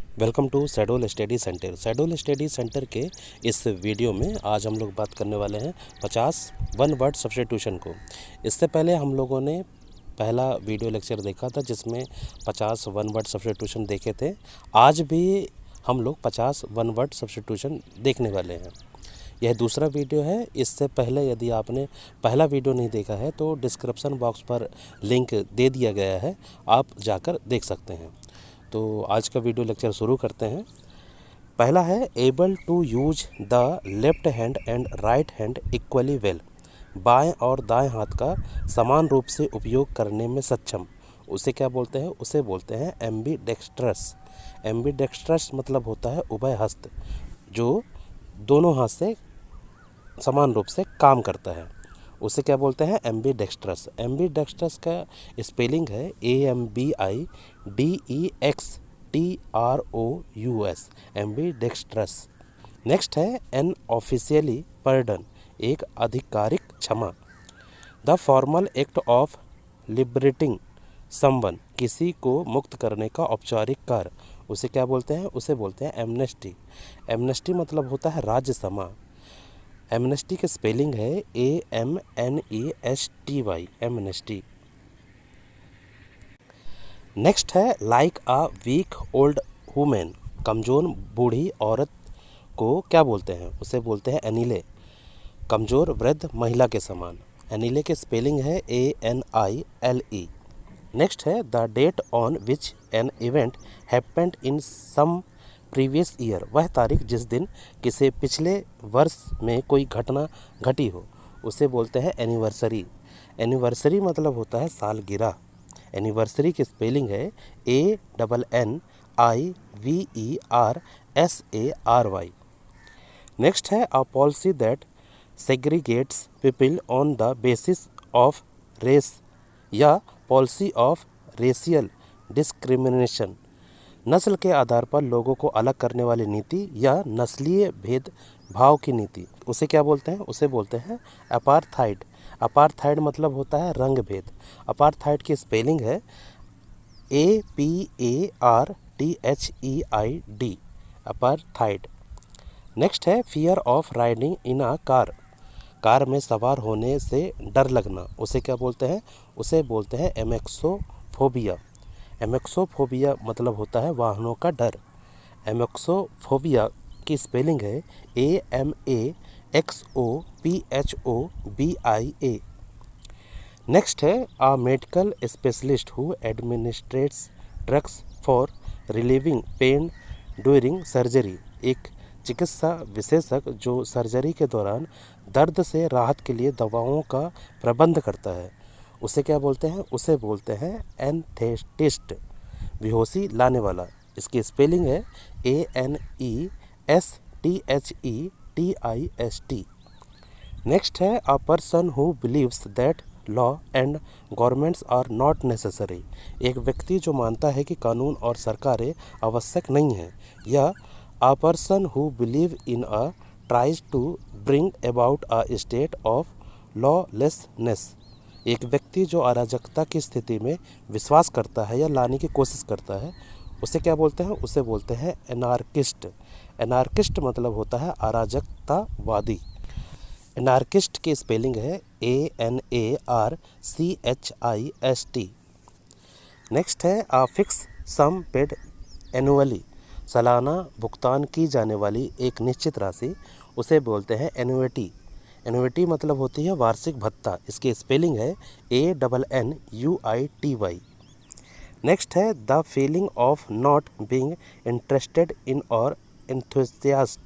Welcome to Shahdol study centre. Shahdol study centre के इस video में आज हम लोग बात करने वाले हैं 50 वन वर्ड सब्स्टिट्यूशन को। इससे पहले हम लोगों ने पहला वीडियो लेक्चर देखा था जिसमें 50 वन वर्ड सब्स्टिट्यूशन देखे थे। आज भी हम लोग 50 वन वर्ड सब्स्टिट्यूशन देखने वाले हैं। यह दूसरा वीडियो है। इससे पहले यदि आपने पहला वीडियो नहीं देखा है तो डिस्क्रिप्शन बॉक्स पर लिंक दे दिया गया है, आप जाकर देख सकते हैं। तो आज का वीडियो लेक्चर शुरू करते हैं। पहला है able to use the left hand and right hand equally well. बाएं और दाएं हाथ का समान रूप से उपयोग करने में सक्षम, उसे क्या बोलते हैं? उसे बोलते हैं एम्बीडेक्स्ट्रस। एम्बीडेक्स्ट्रस मतलब होता है उभय हस्त, जो दोनों हाथ से समान रूप से काम करता है, उसे क्या बोलते हैं? एम्बीडेक्स्ट्रस। एम्बीडेक्स्ट्रस का स्पेलिंग है AMBIDEXTROUS, एम्बीडेक्स्ट्रस। नेक्स्ट है एन ऑफिशियली पर्डन, एक आधिकारिक क्षमा। The formal act of liberating someone, किसी को मुक्त करने का औपचारिक कार्य, उसे क्या बोलते हैं? उसे बोलते हैं एमनेस्टी। एमनेस्टी मतलब होता है राज्य क्षमा। एमनेस्टी के स्पेलिंग है AMNESTY, एमनेस्टी। नेक्स्ट है like a weak old woman, कमज़ोर बूढ़ी औरत को क्या बोलते हैं? उसे बोलते हैं एनीले, कमज़ोर वृद्ध महिला के समान। एनीले के स्पेलिंग है ANILE। नेक्स्ट है the date on which an event happened in some previous year, वह तारीख जिस दिन किसी पिछले वर्ष में कोई घटना घटी हो, उसे बोलते हैं एनिवर्सरी। एनिवर्सरी मतलब होता है सालगिरह। एनिवर्सरी की स्पेलिंग है ANNIVERSARY। नेक्स्ट है a policy that segregates people on the basis of race या पॉलिसी ऑफ रेशियल डिस्क्रिमिनेशन, नस्ल के आधार पर लोगों को अलग करने वाली नीति या नस्लीय भेदभाव की नीति, उसे क्या बोलते हैं? उसे बोलते हैं अपार्थाइड। अपार्थाइड मतलब होता है रंग भेद। अपार्थाइड की स्पेलिंग है APARTHEID, अपार्थाइड। नेक्स्ट है fear of riding in a car, car में सवार होने से डर लगना, उसे क्या बोलते हैं? उसे बोलते हैं एमेक्सोफोबिया। एमेक्सोफोबिया मतलब होता है वाहनों का डर। एमेक्सोफोबिया की स्पेलिंग है AMAXOPHOBIA। नेक्स्ट है a medical specialist who administrates drugs for relieving pain during surgery, एक चिकित्सा विशेषज्ञ जो सर्जरी के दौरान दर्द से राहत के लिए दवाओं का प्रबंध करता है, उसे क्या बोलते हैं? उसे बोलते हैं एनेस्थेटिस्ट, बेहोशी लाने वाला। इसकी स्पेलिंग है ANESTHETIST। नेक्स्ट है a person who believes that law and governments are not necessary, एक व्यक्ति जो मानता है कि कानून और सरकारें आवश्यक नहीं हैं। या a person who believe in a tries to bring about a state of lawlessness, एक व्यक्ति जो अराजकता की स्थिति में विश्वास करता है या लाने की कोशिश करता है, उसे क्या बोलते हैं? उसे बोलते हैं एनार्किस्ट। एनार्किस्ट मतलब होता है अराजकतावादी। एनार्किस्ट की स्पेलिंग है ANARCHIST। नेक्स्ट है a fix sum paid annually, सालाना भुगतान की जाने वाली एक निश्चित राशि, उसे बोलते हैं एनुइटी। एनुइटी मतलब होती है वार्षिक भत्ता। इसकी स्पेलिंग है ANNUITY। नेक्स्ट है the feeling of not being interested in और एंथुसियास्ट,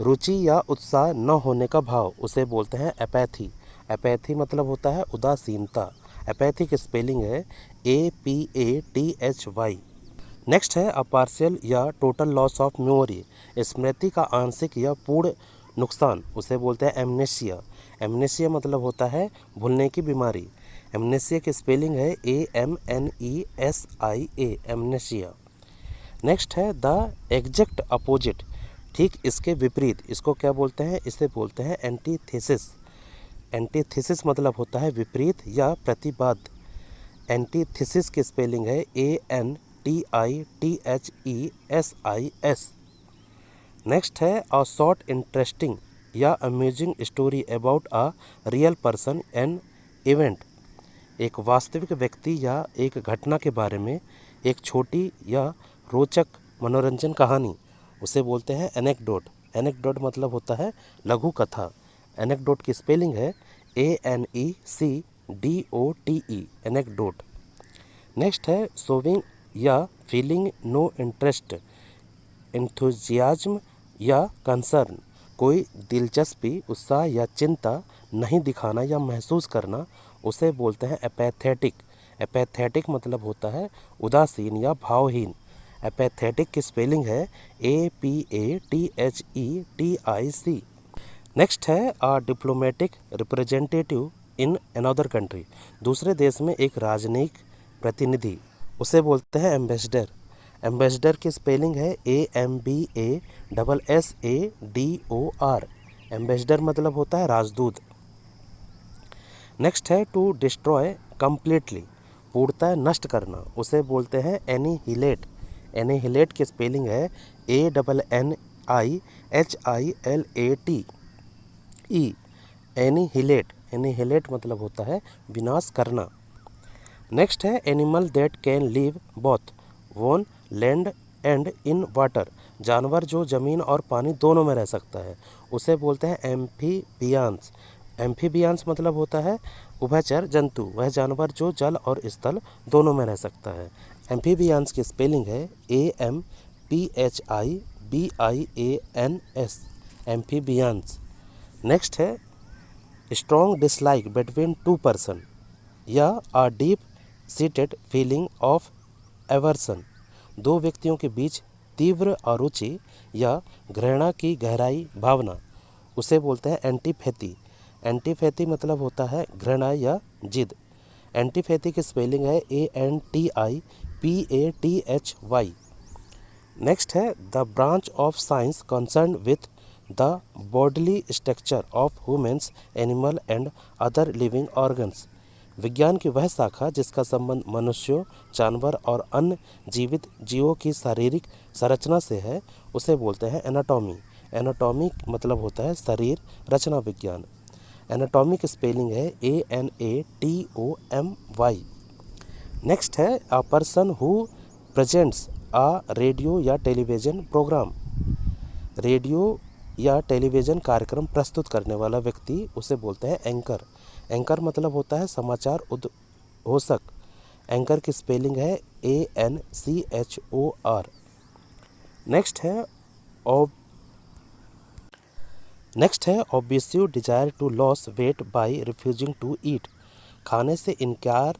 रुचि या उत्साह न होने का भाव, उसे बोलते हैं एपैथी। एपैथी मतलब होता है उदासीनता। एपैथी की स्पेलिंग है APATHY। नेक्स्ट है अ पार्शियल या टोटल लॉस ऑफ मेमोरी, स्मृति का आंशिक या पूर्ण नुकसान, उसे बोलते हैं एमनेशिया। एमनेशिया मतलब होता है भूलने की बीमारी। एमनेशिया की स्पेलिंग है AMNESIA, एमनेशिया। नेक्स्ट है द एग्जैक्ट अपोजिट, ठीक इसके विपरीत, इसको क्या बोलते हैं? इसे बोलते हैं एंटीथेसिस। एंटीथेसिस मतलब होता है विपरीत या प्रतिवाद। एंटीथेसिस की स्पेलिंग है ANTITHESIS। TITHESIS। नेक्स्ट है अ शॉर्ट इंटरेस्टिंग या amusing story about a real person and event. एक वास्तविक व्यक्ति या एक घटना के बारे में एक छोटी या रोचक मनोरंजन कहानी, उसे बोलते हैं एनेक्डोट। एनेक्डोट मतलब होता है लघु कथा। एनेक्डोट की स्पेलिंग है ANECDOTE, एनेक्डोट। नेक्स्ट है शोविंग या फीलिंग नो इंटरेस्ट, एंथुजियाज्म या कंसर्न, कोई दिलचस्पी, उत्साह या चिंता नहीं दिखाना या महसूस करना, उसे बोलते हैं एपैथेटिक। एपैथेटिक मतलब होता है उदासीन या भावहीन। एपैथेटिक की स्पेलिंग है APATHETIC। नेक्स्ट है अ diplomatic representative in another country, दूसरे देश में एक राजनयिक प्रतिनिधि, उसे बोलते हैं एम्बेसडर। एम्बेसडर की स्पेलिंग है AMBASSADOR। एम्बेसडर मतलब होता है राजदूत। नेक्स्ट है टू डिस्ट्रॉय कंप्लीटली, पूर्णतः नष्ट करना, उसे बोलते हैं एनिहिलेट। एनिहिलेट की स्पेलिंग है ANNIHILATE। एनिहिलेट। एनिहिलेट मतलब होता है विनाश करना। नेक्स्ट है animal that can live both on land and in water, जानवर जो ज़मीन और पानी दोनों में रह सकता है, उसे बोलते हैं एम्फीबियंस। एम्फीबियंस मतलब होता है उभयचर जंतु, वह जानवर जो जल और स्थल दोनों में रह सकता है। एम्फीबियंस की स्पेलिंग है AMPHIBIANS, एम्फीबियंस। नेक्स्ट है strong dislike between two person या a deep seated feeling of aversion, दो व्यक्तियों के बीच तीव्र अरुचि या घृणा की गहराई भावना, उसे बोलते हैं एंटीपैथी। एंटीपैथी मतलब होता है घृणा या जिद। एंटीपैथी की स्पेलिंग है ANTIPATHY। नेक्स्ट है the branch of science concern with the bodily structure of humans, animal and other living organs, विज्ञान की वह शाखा जिसका संबंध मनुष्यों, जानवर और अन्य जीवित जीवों की शारीरिक संरचना से है, उसे बोलते हैं एनाटॉमी। एनाटॉमी मतलब होता है शरीर रचना विज्ञान। एनाटॉमी की स्पेलिंग है ANATOMY। नेक्स्ट है a person who presents a radio या टेलीविज़न प्रोग्राम, रेडियो या टेलीविज़न कार्यक्रम प्रस्तुत करने वाला व्यक्ति, उसे बोलते हैं एंकर। एंकर मतलब होता है समाचार उद्घोषक। एंकर की स्पेलिंग है ANCHOR। नेक्स्ट है obsessive desire to lose weight by refusing to eat, खाने से इनकार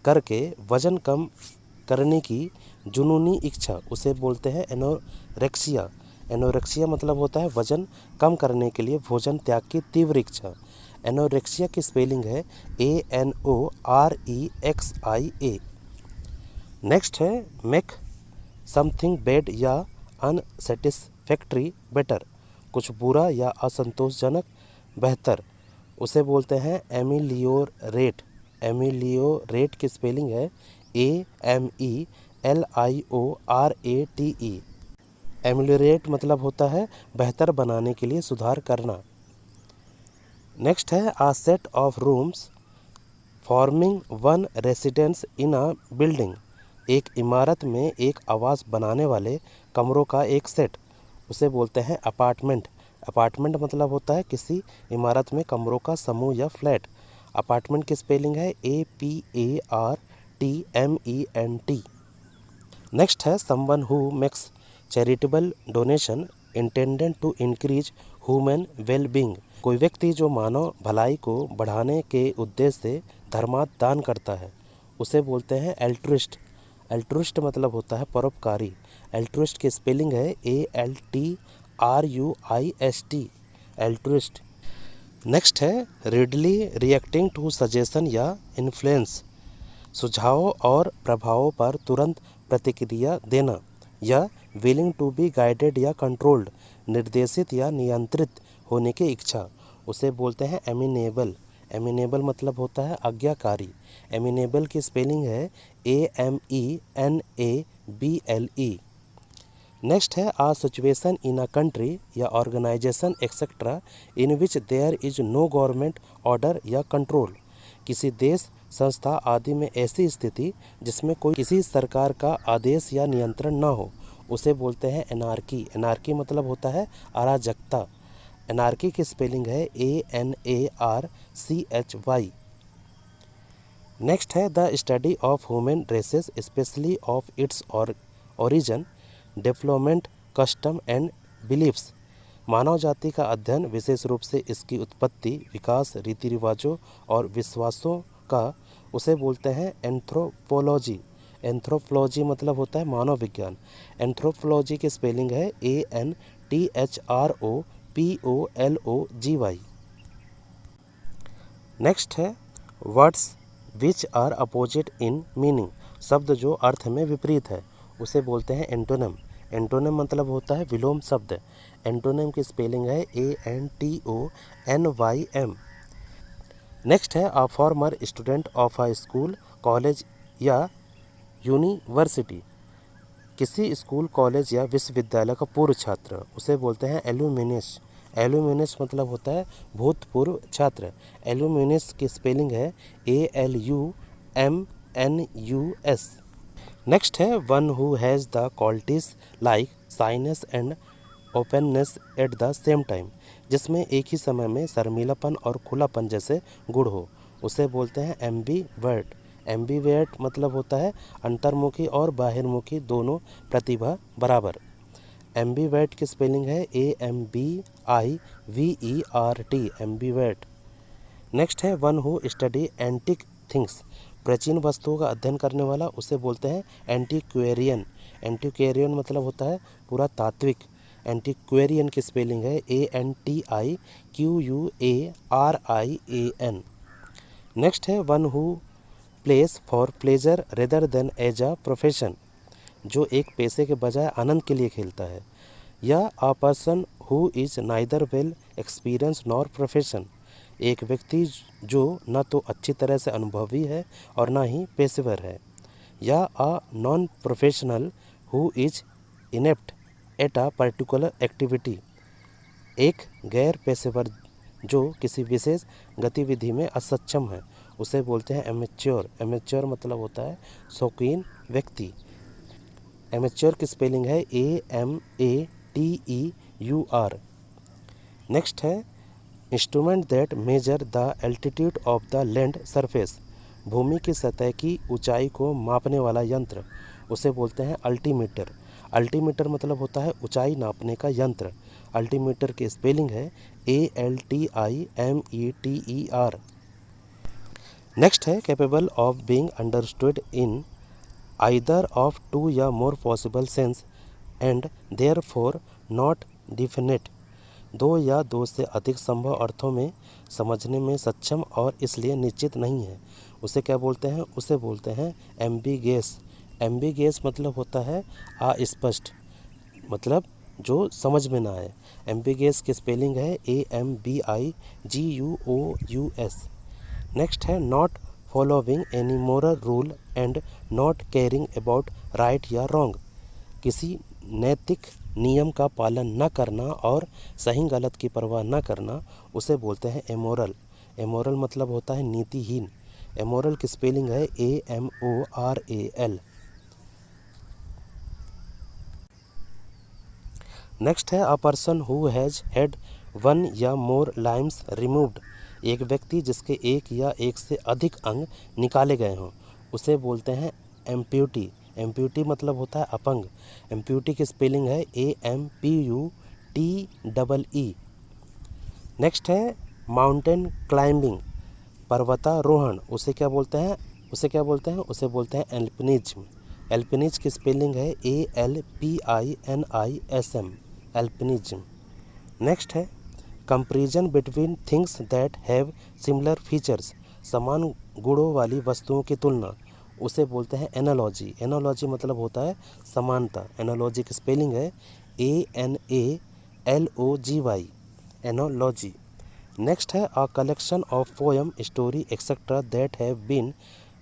करके वजन कम करने की जुनूनी इच्छा, उसे बोलते हैं एनोरेक्सिया। एनोरेक्सिया मतलब होता है वजन कम करने के लिए भोजन त्याग की तीव्र इच्छा। एनोरेक्सिया की स्पेलिंग है ANOREXIA। नेक्स्ट है मेक समथिंग बैड या अनसेटिस्फैक्ट्री बेटर, कुछ बुरा या असंतोषजनक बेहतर, उसे बोलते हैं एमिलियोरेट। एमिलियोरेट की स्पेलिंग है AMELIORATE। एमिलियोरेट मतलब होता है बेहतर बनाने के लिए सुधार करना। नेक्स्ट है a set of rooms forming one residence in a building, एक इमारत में एक आवास बनाने वाले कमरों का एक सेट, उसे बोलते हैं अपार्टमेंट। अपार्टमेंट मतलब होता है किसी इमारत में कमरों का समूह या फ्लैट। अपार्टमेंट की स्पेलिंग है APARTMENT। नेक्स्ट है someone who makes charitable donation intended to increase human wellbeing, कोई व्यक्ति जो मानव भलाई को बढ़ाने के उद्देश्य से धर्मार्थ दान करता है, उसे बोलते हैं एल्ट्रुइस्ट। एल्ट्रुइस्ट मतलब होता है परोपकारी। एल्ट्रुइस्ट की स्पेलिंग है ALTRUIST, एल्ट्रुइस्ट। नेक्स्ट है रीडली रिएक्टिंग टू सजेशन या इन्फ्लुएंस, सुझावों और प्रभावों पर तुरंत प्रतिक्रिया देना, या विलिंग टू बी गाइडेड या कंट्रोल्ड, निर्देशित या नियंत्रित होने की इच्छा, उसे बोलते हैं एमिनेबल। एमिनेबल मतलब होता है आज्ञाकारी। एमिनेबल की स्पेलिंग है AMENABLE। नेक्स्ट है a situation in a country या organization etcetera in which there is no government order या कंट्रोल। किसी देश, संस्था आदि में ऐसी स्थिति जिसमें कोई किसी सरकार का आदेश या नियंत्रण न हो, उसे बोलते हैं एनार्की। एनार्की मतलब होता है अराजकता। एनार्की की स्पेलिंग है ANARCHY। नेक्स्ट है the study of human races specially of its origin, development, custom and beliefs. मानव जाति का अध्ययन, विशेष रूप से इसकी उत्पत्ति, विकास, रीति रिवाजों और विश्वासों का, उसे बोलते हैं एंथ्रोपोलॉजी। एंथ्रोपोलॉजी मतलब होता है मानव विज्ञान। एंथ्रोपोलॉजी की स्पेलिंग है ANTHROPOLOGY। नेक्स्ट है words which are opposite in meaning. शब्द जो अर्थ में विपरीत है उसे बोलते हैं एंटोनिम। एंटोनिम मतलब होता है विलोम शब्द। एंटोनिम की स्पेलिंग है ANTONYM। नेक्स्ट है a former student of a school, college या यूनिवर्सिटी। किसी स्कूल, कॉलेज या विश्वविद्यालय का पूर्व छात्र, उसे बोलते हैं एल्यूमिनस। एल्यूमिनस मतलब होता है भूतपूर्व छात्र। एल्यूमिनस की स्पेलिंग है ALUMNUS। नेक्स्ट है one who has the qualities like shyness and openness at the same time. जिसमें एक ही समय में शर्मीलापन और खुलापन जैसे गुण हो, उसे बोलते हैं एम्बीवर्ट। एम्बीवर्ट मतलब होता है अंतर्मुखी और बाहिर्मुखी दोनों प्रतिभा बराबर। एम्बीवर्ट की स्पेलिंग है AMBIVERT। एम्बीवर्ट। नेक्स्ट है one who study antique things. प्राचीन वस्तुओं का अध्ययन करने वाला, उसे बोलते हैं एंटीक्वेरियन। एंटीक्वेरियन मतलब होता है पुरातात्विक। एंटीक्वेरियन की स्पेलिंग है ANTIQUARIAN। नेक्स्ट है one who plays for pleasure rather than as a profession. जो एक पैसे के बजाय आनंद के लिए खेलता है। या a person who is neither well experience nor profession. एक व्यक्ति जो न तो अच्छी तरह से अनुभवी है और ना ही पेशेवर है। या a non professional who is inept at a particular activity. एक गैर पेशेवर जो किसी विशेष गतिविधि में असक्षम है, उसे बोलते हैं एमेच्योर। एमेच्योर मतलब होता है शौकीन व्यक्ति। एमेच्योर की स्पेलिंग है AMATEUR। नेक्स्ट है instrument that measure the altitude of the land surface. भूमि की सतह की ऊंचाई को मापने वाला यंत्र, उसे बोलते हैं अल्टीमीटर। अल्टीमीटर मतलब होता है ऊंचाई नापने का यंत्र। अल्टीमीटर की स्पेलिंग है ALTIMETER। नेक्स्ट है capable of being understood in either of two या more possible sense and therefore not definite. दो या दो से अधिक संभव अर्थों में समझने में सक्षम और इसलिए निश्चित नहीं है, उसे क्या बोलते हैं? उसे बोलते हैं एम्बिगेस। एम्बिगेस मतलब होता है अस्पष्ट, मतलब जो समझ में ना आए। एम्बिगेस की स्पेलिंग है AMBIGUOUS। नेक्स्ट है not following any moral rule and not caring about right या रॉन्ग। किसी नैतिक नियम का पालन न करना और सही गलत की परवाह न करना, उसे बोलते हैं एमोरल। एमोरल मतलब होता है नीतिहीन। एमोरल की स्पेलिंग है AMORAL। नेक्स्ट है a person who has had one या मोर लाइम्स रिमूव्ड। एक व्यक्ति जिसके एक या एक से अधिक अंग निकाले गए हों, उसे बोलते हैं एम्प्यूटी। एम्प्यूटी मतलब होता है अपंग। एम्प्यूटी की स्पेलिंग है AMPUTEE। नेक्स्ट है माउंटेन क्लाइंबिंग, पर्वतारोहण, उसे क्या बोलते हैं? उसे बोलते हैं एल्पिनिज्म। एल्पिनिज्म की स्पेलिंग है ALPINISM। एल्पिनिज्म। नेक्स्ट है comparison between things that have similar features. समान गुणों वाली वस्तुओं की तुलना, उसे बोलते हैं एनालॉजी। एनालॉजी मतलब होता है समानता। एनालॉजी की स्पेलिंग है ANALOGY। एनालॉजी। नेक्स्ट है a collection of poem story etcetera that have been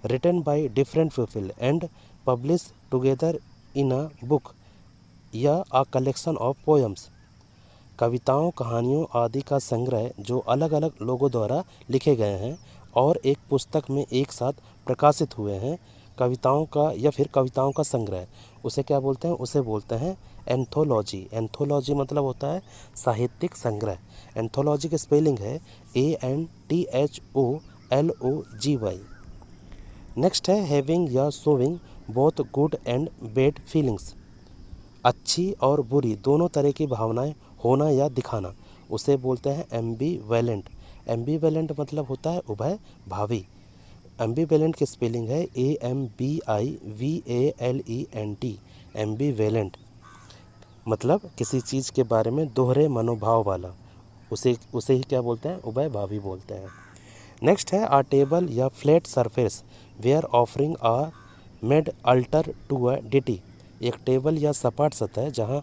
written by different people and publish together in a book या अ कलेक्शन ऑफ पोएम्स। कविताओं, कहानियों आदि का संग्रह जो अलग अलग लोगों द्वारा लिखे गए हैं और एक पुस्तक में एक साथ प्रकाशित हुए हैं। कविताओं का या फिर कविताओं का संग्रह, उसे क्या बोलते हैं? उसे बोलते हैं एंथोलॉजी। एंथोलॉजी मतलब होता है साहित्यिक संग्रह। एंथोलॉजी की स्पेलिंग है ANTHOLOGY। नेक्स्ट है हैविंग या showing both good and bad feelings. अच्छी और बुरी दोनों तरह की भावनाएं होना या दिखाना, उसे बोलते हैं एम्बीवेलेंट। एम्बीवेलेंट मतलब होता है उभय भावी। एम्बीवेलेंट की स्पेलिंग है AMBIVALENT। एम्बीवेलेंट मतलब किसी चीज़ के बारे में दोहरे मनोभाव वाला, उसे ही क्या बोलते हैं? उभय भावी बोलते हैं। नेक्स्ट है आ टेबल या flat surface where offering are made altar to a deity. एक टेबल या सपाट सतह जहाँ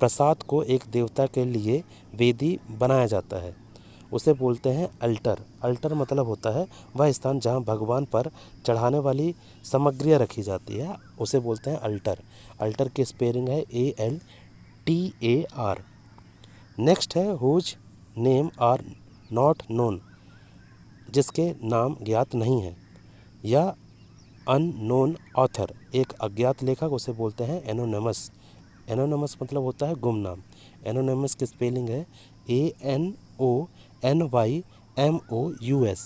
प्रसाद को एक देवता के लिए वेदी बनाया जाता है, उसे बोलते हैं अल्टर। अल्टर मतलब होता है वह स्थान जहाँ भगवान पर चढ़ाने वाली सामग्रियाँ रखी जाती है, उसे बोलते हैं अल्टर। अल्टर की स्पेलिंग है ALTAR। नेक्स्ट है whose name are not known, जिसके नाम ज्ञात नहीं है, या अननोन ऑथर, एक अज्ञात लेखक, उसे बोलते हैं एनोनिमस। एनोनिमस मतलब होता है गुमनाम। एनोनिमस की स्पेलिंग है ANONYMOUS।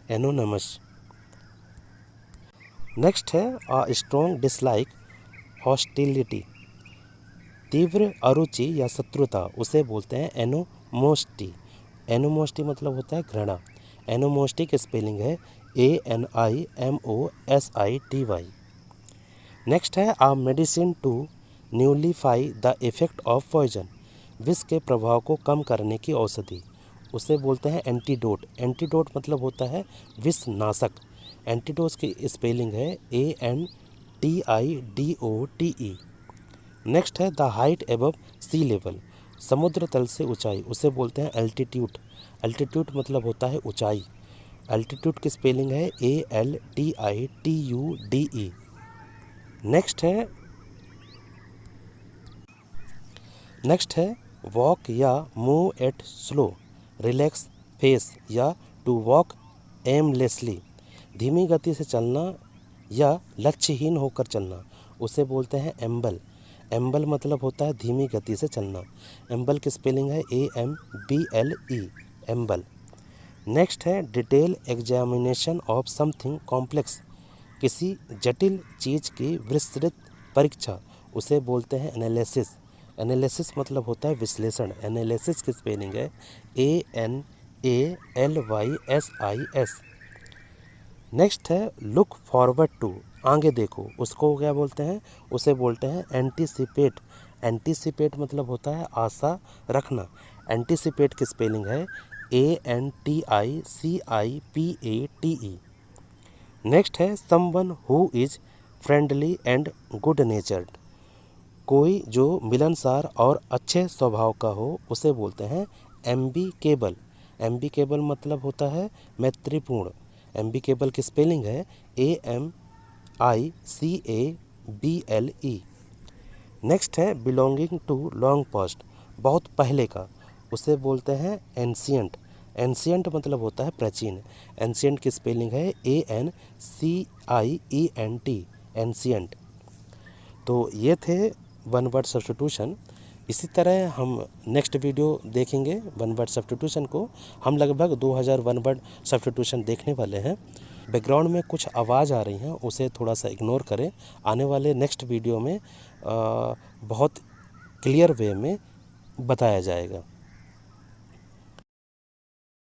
एनोनिमस। नेक्स्ट है अ स्ट्रॉन्ग डिसलाइक हॉस्टिलिटी। तीव्र अरुचि या शत्रुता, उसे बोलते हैं एनोमोस्टी। एनोमोस्टी मतलब होता है घृणा। एनोमोस्टी की स्पेलिंग है ANIMOSITY। नेक्स्ट है a medicine to nullify the effect of poison. विष के प्रभाव को कम करने की औषधि, उसे बोलते हैं एंटीडोट। एंटीडोट मतलब होता है विष नाशक। एंटीडोट की स्पेलिंग है ANTIDOTE। नेक्स्ट है the height above sea level, समुद्र तल से ऊंचाई, उसे बोलते हैं एल्टीट्यूड। एल्टीट्यूड मतलब होता है ऊंचाई। एल्टीट्यूड की स्पेलिंग है ALTITUDE। नेक्स्ट है वॉक या move at slow relax face या टू वॉक एमलेसली। धीमी गति से चलना या लक्ष्यहीन होकर चलना, उसे बोलते हैं एम्बल। एम्बल मतलब होता है धीमी गति से चलना। एम्बल की स्पेलिंग है AMBLE। एम्बल। नेक्स्ट है detail examination of something complex. किसी जटिल चीज़ की विस्तृत परीक्षा, उसे बोलते हैं एनालिसिस। एनालिसिस मतलब होता है विश्लेषण। एनालिसिस की स्पेलिंग है ANALYSIS। नेक्स्ट है लुक फॉरवर्ड टू, आगे देखो, उसको क्या बोलते हैं? उसे बोलते हैं एंटीसिपेट। एंटीसिपेट मतलब होता है आशा रखना। एंटीसिपेट की स्पेलिंग है ANTICIPATE। नेक्स्ट है someone who is friendly and good नेचर्ड। कोई जो मिलनसार और अच्छे स्वभाव का हो, उसे बोलते हैं एम्बिकेबल। एम्बिकेबल मतलब होता है मैत्रीपूर्ण। एम्बिकेबल की स्पेलिंग है AMICABLE। नेक्स्ट है बिलोंगिंग टू लॉन्ग पास्ट, बहुत पहले का, उसे बोलते हैं एंशियंट। एंशियंट मतलब होता है प्राचीन। एंशियंट की स्पेलिंग है ANCIENT। एंशियंट। तो ये थे वन वर्ड सब्स्टिट्यूशन। इसी तरह हम नेक्स्ट वीडियो देखेंगे वन वर्ड सब्स्टिट्यूशन को। हम लगभग 2000 वन वर्ड सब्स्टिट्यूशन देखने वाले हैं। बैकग्राउंड में कुछ आवाज़ आ रही हैं, उसे थोड़ा सा इग्नोर करें। आने वाले नेक्स्ट वीडियो में बहुत क्लियर वे में बताया जाएगा।